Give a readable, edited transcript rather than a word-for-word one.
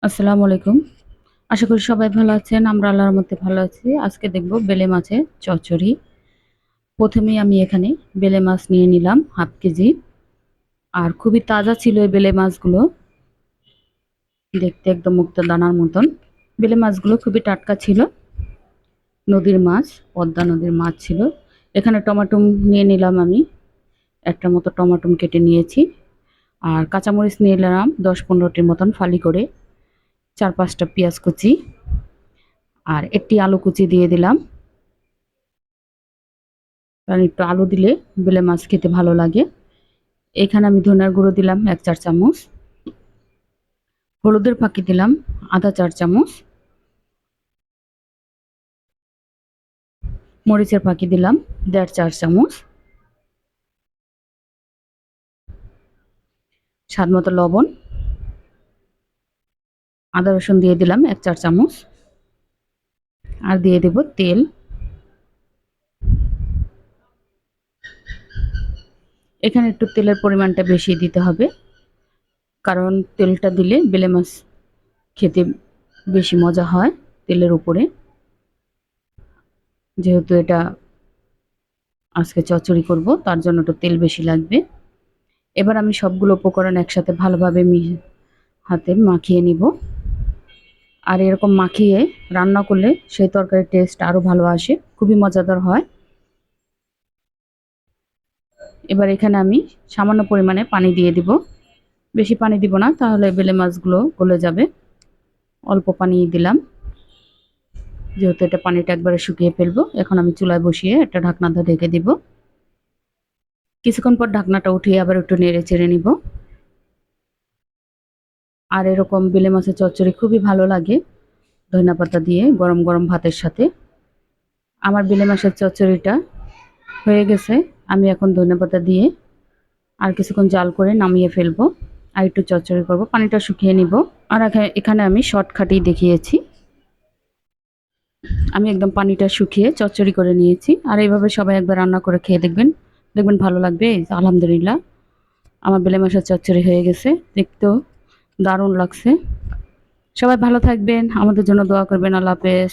আসসালামু আলাইকুম। আশা করি সবাই ভালো আছেন। আমরা আল্লাহর রহমতে ভালো আছি। আজকে দেখব বেলে মাছের চচ্চড়ি। প্রথমেই আমি এখানে বেলে মাছ নিয়ে নিলাম 1/2 কেজি। আর খুবই তাজা ছিল এই বেলে মাছগুলো। দেখতে একদম মুক্তো দানার মতন। বেলে মাছগুলো খুবই টাটকা ছিল। নদীর মাছ, পদ্মা নদীর মাছ ছিল। এখানে টমেটো নিয়ে নিলাম আমি। একটার মতো টমেটো কেটে নিয়েছি। আর কাঁচামরিচ নিয়ে নিলাম 10-15টির মতন ফালি করে। 4-5টা পেঁয়াজ কুচি আর একটি আলু কুচি দিয়ে দিলাম। কারণ একটু আলু দিলে বেলে মাছ খেতে ভালো লাগে। এখানে আমি ধনিয়ার গুঁড়ো দিলাম 1 চা চামচ, হলুদের ফাঁকি দিলাম আধা 4 চামচ, মরিচের ফাঁকি দিলাম 1.5 চা চামচ, স্বাদ মতো লবণ, আদা রসুন দিয়ে দিলাম 1 চা চামচ, আর দিয়ে দেব তেল। এখানে একটু তেলের পরিমাণটা বেশি দিতে হবে, কারণ তেলটা দিলে বেলে মাছ খেতে বেশি মজা হয় তেলের উপরে, যেহেতু এটা আজকে চচ্চড়ি করব তার জন্য একটু তেল বেশি লাগবে। এবার আমি সবগুলো উপকরণ একসাথে ভালোভাবে হাতে মাখিয়ে নিব। আর এরকম মাখিয়ে রান্না করলে সেই তরকারির টেস্ট আরও ভালো আসে, খুবই মজাদার হয়। এবার এখানে আমি সামান্য পরিমাণে পানি দিয়ে দিব। বেশি পানি দিব না, তাহলে বেলে মাছগুলো গলে যাবে। অল্প পানি দিলাম, যেহেতু এটা পানিটা একবারে শুকিয়ে ফেলবো। এখন আমি চুলায় বসিয়ে একটা ঢাকনা দিয়ে ঢেকে দিব। কিছুক্ষণ পর ঢাকনাটা উঠিয়ে আবার একটু নেড়ে চেড়ে নিব। আর এরকম বেলে মাছের চচ্চড়ি খুবই ভালো লাগে ধনেপাতা দিয়ে গরম গরম ভাতের সাথে। আমার বেলে মাছের চচ্চড়িটা হয়ে গেছে। আমি এখন ধনেপাতা দিয়ে আর কিছুক্ষণ জাল করে নামিয়ে ফেলবো। আর একটু চচ্চড়ি করব, পানিটা শুকিয়ে নিব। আর এখানে আমি শর্টকাটেই দেখিয়েছি। আমি একদম পানিটা শুকিয়ে চচ্চড়ি করে নিয়েছি। আর এইভাবে সবাই একবার রান্না করে খেয়ে দেখবেন, দেখবেন ভালো লাগবে। আলহামদুলিল্লাহ, আমার বেলে মাছের চচ্চড়ি হয়ে গেছে। দেখতেও দারুণ লাগছে। সবাই ভালো থাকবেন, আমাদের জন্য দোয়া করবেন। আল্লাহ হাফেজ।